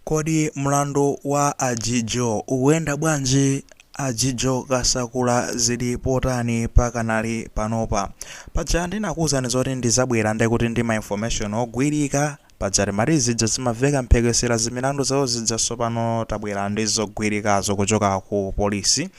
Kodi mlandu wa Ajijo uwenda bwanji? Ajijo Kasakula zili potani pakanali panopa. Paja ndinakuwuzani zoti ndizabwera ndekuti ndi ma information ogwirika paja timati zija zimaveka mphekesera zimilandu zawo zijaso pano tabwera ndi zogwirikazo kuchoka ku polisi.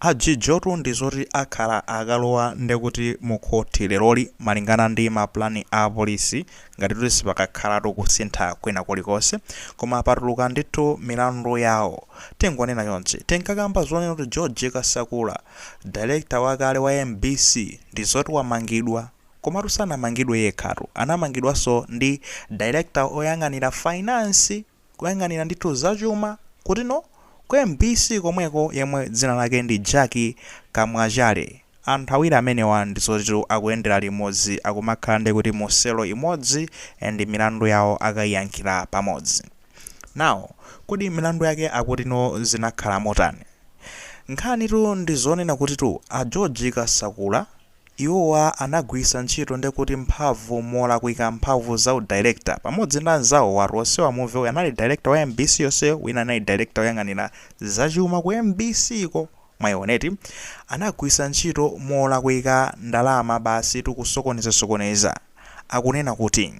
Ajijotu ndizoti akhala akalowa ndekuti mukhoti leroli malingana ndi maplani a polisi ngati kuti sipakakhalatu kusintha kwina kulikonse, koma patuluka ndithu milandu yawo. Tingonena chonchi tinkakamba zonena kuti George Kasakula, director wakale wa MBC, ndizoti wamangidwa, komatu sanamangidwe yekhatu, anamangidwanso ndi director oyang'anira finance, kuyang'anira ndithu zachuma kutino ku MBC komweko, yemwe dzina lake ndi Jackie Kamwajale. Anthu awiri amenewa ndizoti akuyendera limodzi, akumakhala ndekuti mu selo imodzi ndi milandu yawo akayiyankhira pamodzi. Now, kodi milandu yake akutino zinakhala motani? Nkhanitu ndizonena kutitu a George Kasakula iwowa anagwisa ntchito ndekuti mphamvu molakwika mphamvu za udirector pamodzi ndi anzawo watu onsewa muve uyu anali director wa MBC yonseyo, wina anali director oyang'anira zachuma ku MBC ko mwayioneti. Anagwisa ntchito molakwika ndalama basi tikusokoneza. Akunena kuti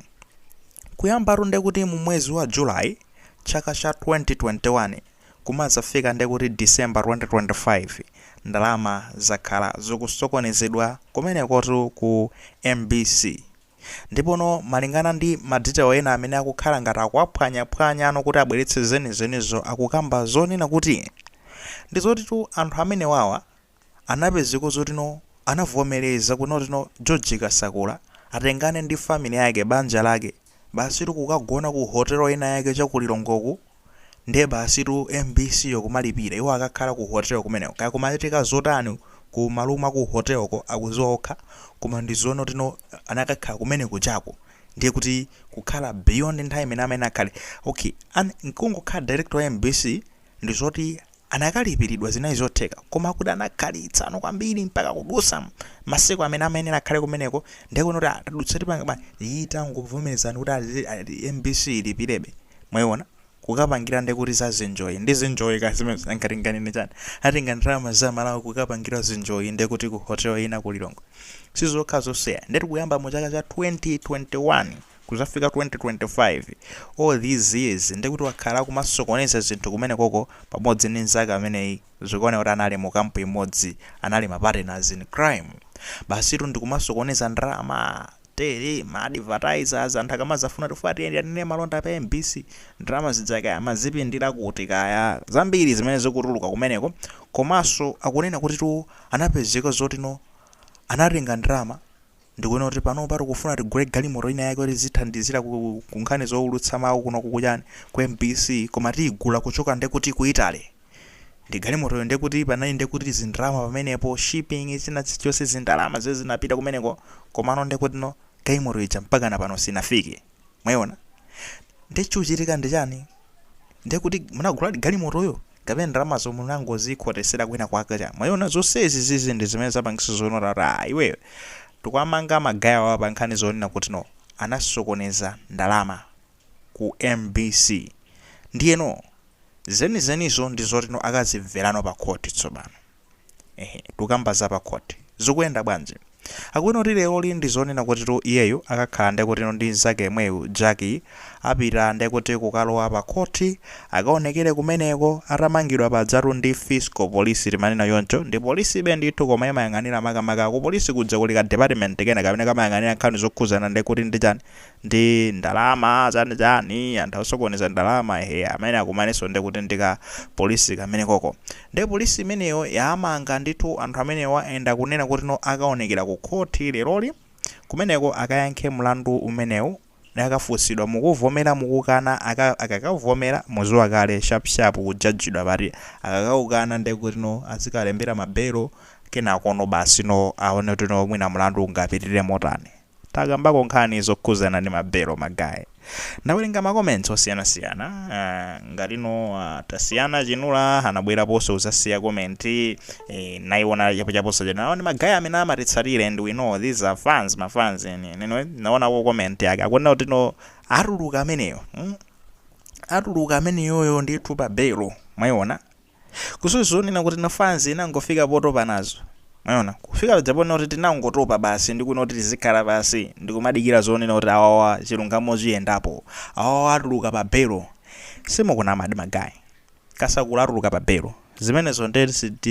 kuyambatu ndekuti mu mwezi wa July chaka cha 2021 kumazafika ndekuti December 2025 ndalama zakhala zikusokonezedwa kumenekotu ku MBC. Ndipono malingana ndi madetail ena amene akukhala ngati akuaphwanyaphwanya ano kuti abweretse zenizenizo, akukamba zonena kuti ndizotitu anthu amene wawa anapezeka zotino anavomereza kunotino George Kasakula atengane ndi family yake, banja lake, basitu kukagona ku hotel ina yake chakulilongoku, ndiye basitu MBC yokumalipira iwo akakhala ku hotel kumeneko. Kaya kumachitika zotani ku maluma ku hotel ko akuziwa okha, koma ndizono tino anakakhala kumeneko chako, ndiye kuti kukhala beyond nthawi imene amene akhale okay. Nkungokhala director wa MBC ndizoti anakalipiridwa zinayi zotheka, koma kuti anakhalitsa ano kwambiri mpaka kudusa masiku amene akhale kumeneko, ndiye kuti atadutsa tipanga ita ngovomerezani kuti MBC ilipirebe. Mwayiona kukapangira ndekuti za zinjoyi ndi zinjoyi kazimene ankatinganene chani atingandirama za Malawi kukapangira zinjoyi ndekuti ku hotel ina kulilongo sizokha zoseya. Ndeti kuyamba mu chaka cha 2021 kuzafika 2025 all these years ndekuti wakhala kumasokoneza zinthu kumene koko pamodzi ndi nzaka ameneyi zikuoneka kuti anali mu kampu imodzi, anali ma partners in crime. Basitu ndikumasokoneza ndalama tele ma advertisers, anthu akamazafuna tofati yanene malonda pa MBC ndalama zidzakaya mazipindira kuti kaya zambiri zimene zikutuluka kumeneko. Komanso akunena kuti tu anapezeka zotino anatenga ndalama ndikuona kuti pano pari kufuna tigule galimoto ina yake kuti zithandizira ku nkhani zowulutsa mawu kuno kukuchani ku MBC, koma tigula kuchoka ndekuti ku Italy. Ndi galimoto ndekuti panali ndekuti zindalama pamenepo, shipping china chonse zindalama zeze zinapita kumeneko, komano ndekuti no galimoto ija mpaka na pano sinafike. Mwayiona ndichuchitika ndi chani? Ndekuti munagula galimotoyo kapena ndalama zomwe munangozikotesera kwina kwake chani. Mwayiona zonsezi zizi ndi zimene zapangisa zonora iweyo tukwamanga magaya wa pankhani zonena kuti no anasokoneza ndalama ku MBC. Ndiyeno zenizenizo ndizotino akazimverano pa court tsopano. Tukamba za pa court zikuyenda bwanji? Akuona kuti lero ndizonena kuti to iyeyo akakhala ndekuti ndi nzake yemweyo Jackie apita ndekuti kukalowa pa court akaonekere kumeneko atamangidwa padzatu ndi fiscal police limanena yoncho ndi polisi ndithu koma imayang'anira makamaka ku polisi kudza kulika department kena kamene kamayang'anira nkhani zokhuzana ndekuti ndi chani ndi ndalama chani anthu osokoneza ndalama amene akumanenso ndekuti ndika polisi kamene koko. Ndi polisi imeneyo yamanga ndithu anthu amenewa enda kunena kuti no akaonekera ku court leroli kumeneko akayankhe mlandu umenewu nakafusidwa mukuvomera mukukana. Akakavomera muziwa kale sharp kujajidwa pati akakaukana ndekuti no azikalembera mabelo kenako no basi no aone kuti no mwina mlandu ungapitirire motani. Takambako nkhani zokhuzana ndi mabelo magayi. Ndawerenga makomenti osiyanasiyana ngati no tasiyana chinula anabweraponso uzasiya komenti naiona chaposa chena ndi magayi amene amatitsatira and we know these are my fans naona ko komenti yake akunena kuti no atuluka ameneyo atuluka amene yoyo ndithu pa belo mwayiona kusuzunina kuti nafanzi inangofika potopa nazo mwayiona kufika japona kuti tinangotopa basi ndikuona kuti tizikhala basi ndikumadikira zonena kuti awawa chilungamo chiyendapo awawa atuluka pa belo simukunamadi magayi kasakula atuluka pa belo zimenezo nde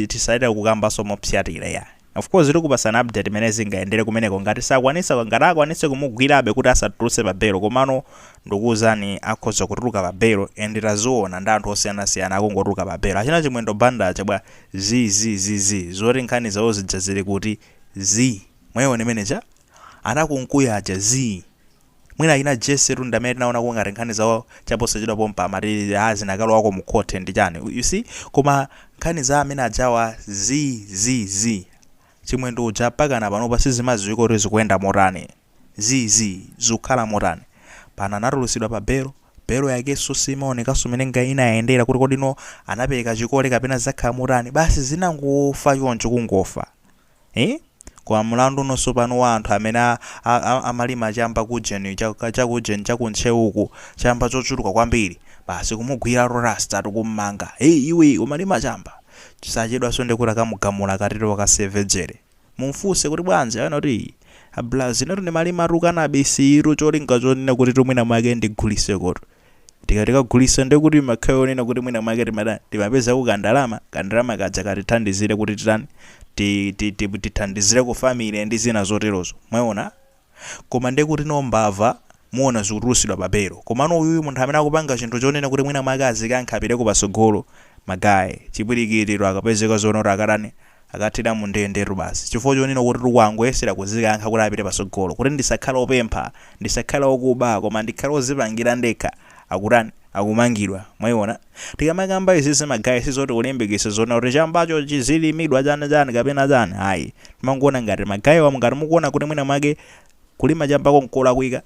tisalira kukambaso mopsyatira ya of course tikupasana update imene zingaendere kumeneko ngati akwanise kumugwirabe kuti asatulutse pa belo komano ndikuwuzani akhoza kutuluka pa belo and taziona ndi anthu osiyanasiyana akungotuluka pa belo achina chimwendo banda chabwa zoti nkhani zawo zija zili kuti mwayiona imeneja anakunkuya aja mwina ina jese runda amene naona ngati nkhani zawo chaposachedwa pompa amati zinakalo wako mu court ndi chani you see koma nkhani za amene ajawa chimwendo uja pakana panopa sizimaziwika kuti zikuyenda motani zikukhala motani pana anatulutsidwa pa belo yakenso simaonekanso imene inayendera kuti kodino anapereka chikole kapena zakhala motani basi zinangofa choncho kungofa kwa mlandu nonso pano wa anthu amene amalima chamba kujeni chakuntcheuku chamba chochuluka kwambiri basi kumugwira rasta tikummanga iwe umalima chamba chisachedwaso ndikuti akamugamula katero wakasevejere mumfunse kuti bwanji ayona kuti ablazinatu ndimalima atukanabe siru cholinga chonena kuti tumwina mwake ndigulise koto tikagulisa ndikuti makhayo onena kuti mwina mwake timapeza kukandalama kaja katithandizire kuti tithandizire ku family ndi zina zoterozo mwayiona koma ndekuti nombava muona zikutulutsidwa pa belo komano uyu munthu amene akupanga chinthu chonena kuti mwina mwake azikankhapireko pasogolo magayi chipwirikitiro akapezeka zoona kuti akatani akathira mu ndendetu basi chifukwa chonena kuti tikuangoyesera kuzikankha kuti apite pasogolo kuti ndisakhala opempha ndisakhala okuba koma ndikhale ozipangira ndekha akutani akumangidwa mwayiona tikamakamba izizi magayi sizoti kulimbikitsa zoona kuti chambacho chizilimidwa chani kapena chani ayi timangoona ngati magayi wamu ngati mukuona kuti mwina mwake kulima chambako nkolakwika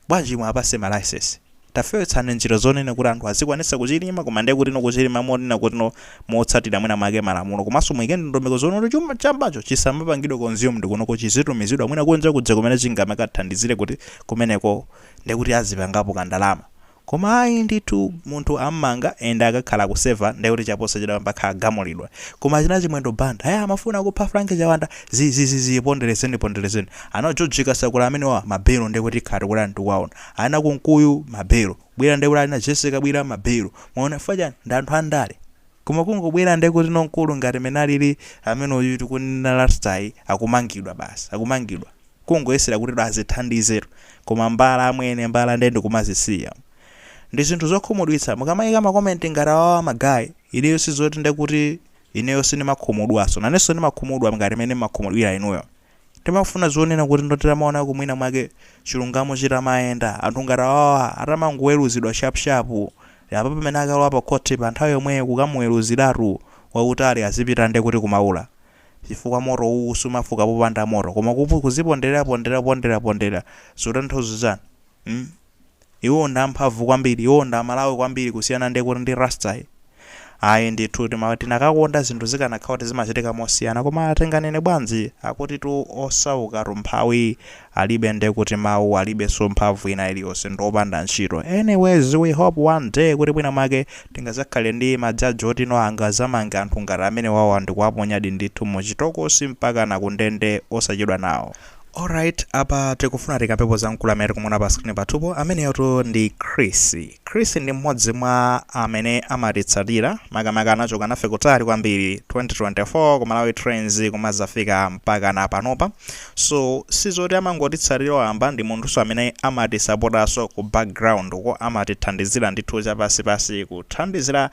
bwanji mwapase malaisesi tafewetsani njira zonena kuti anthu azikwanisa kuchilima koma ndiye kuti kuchilima monena kuti motsatira mwina mwake malamulo komanso mwikeni ndondomeko zoona kuti chuma chambacho chisamapangidwe consumed kunoko chizitumizidwa mwina kunja kudza kumene chingamakathandizire kuti kumeneko ndiye kuti azipangapo kandalama koma ayi ndithu munthu ammanga ende akakhala kuseva ndiye kuti chaposachedwa mpaka agamulidwa koma achina chimwendo banda amafuna kupha Frank Chawanda ponderezeni anajojika sakula amene wa mabelo ndiye kuti khati kuti ndikuwaona ana kunkuyu mabelo bwera ndiye kuti alina Jessica bwera mabelo mwaona fajani ndi anthu andale koma kungobwera ndiye kuti nonkulu ngati menalili amene uyu tikunena lifestyle akumangidwa basi akumangidwa kungoyesera kuti azithandizero koma mbala amwene mbala ndende kumazisiya ndi zinthu zokhumudwitsa mukamayika makomenti ngati awa magayi ineyo sizoti ndekuti ineyo sinimakhumudwaso nanenso ndimakhumudwa ngati mene makhumudwira inuyo timafuna zonena kuti ndotamaona kumwina mwake chilungamo chitamayenda anthu ngati awa atamangoweruzidwa sharp apa pamene akalowa pa khoti pa nthawi yomweyo kukamuweruziratu wautali azipita nde kuti kumaula chifukwa moto uwu sumafuka popanda moto koma kuziponderera zotanthauzo zanu iwo ndamphamvu kwambiri iwo ndamalawi kwambiri kusiyana ndi kuti ndi rasta ayi ndithu tinakakonda zinthu zikanakhala kuti zimachitika mosiyana koma atenganene bwanji akuti tu osauka tumphawi alibe ndi kuti mawu alibe so mphamvu ina iliyonse ndopanda ntchito anyways we hope one day kuti mwina mwake tingazakhale ndi majaji oti angazamanga anthu ngati amene wawa ndikuaponyadi ndithu muchitokosi mpaka nakundende osachedwa nawo. Alright, apa tikufuna tikapepo za mkulu amene tikumona pa screen patupo amene yoto ndi Chris ndi mmodzi mwa amene amatitsatira makamaka anachoka nafe kutali kwambiri 2024 kumalawi trends kumazafika mpaka na panopa so sizoti amangotitsatira wamba ndi munthuso amene amatisapotaso ku background uko amatithandizira ndithu chapasi kuthandizira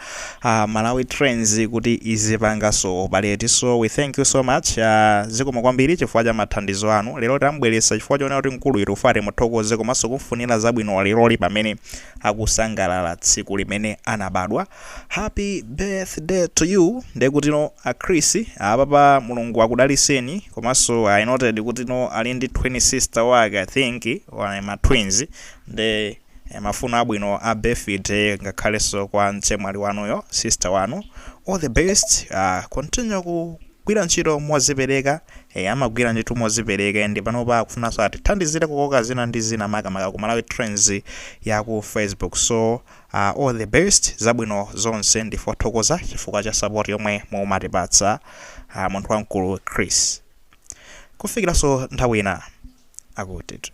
Malawi trends kuti izipangaso paleti so we thank you so much zikomo kwambiri chifukwa cha mathandizo anu lero tambweretsa chifukwa chona kuti mkulu iri ufate muthokoze komanso kumfunira zabwino lero pamene akusangalala tsiku limene anabadwa. Happy birthday to you ndekuti no Chris apapa mulungu akudaliseni komanso I noted kuti no ali ndi twin sister wake I think ma twins nde mafuno abwino a birthday ngakhalenso kwa mchemwali wanuyo sister wanu all the best continue amagwira ntchito mozipereka amagwira ndithu mozipereka ndi panopa akufunanso atithandizire kukoka zina ndi zina makamaka ku Malawi Trends ya ku Facebook. So all the best, zabwino zonse ndi fothokoza chifukwa cha support yomwe mumatipatsa munthu wamkulu Chris. Kufikira so nthawi ina akuti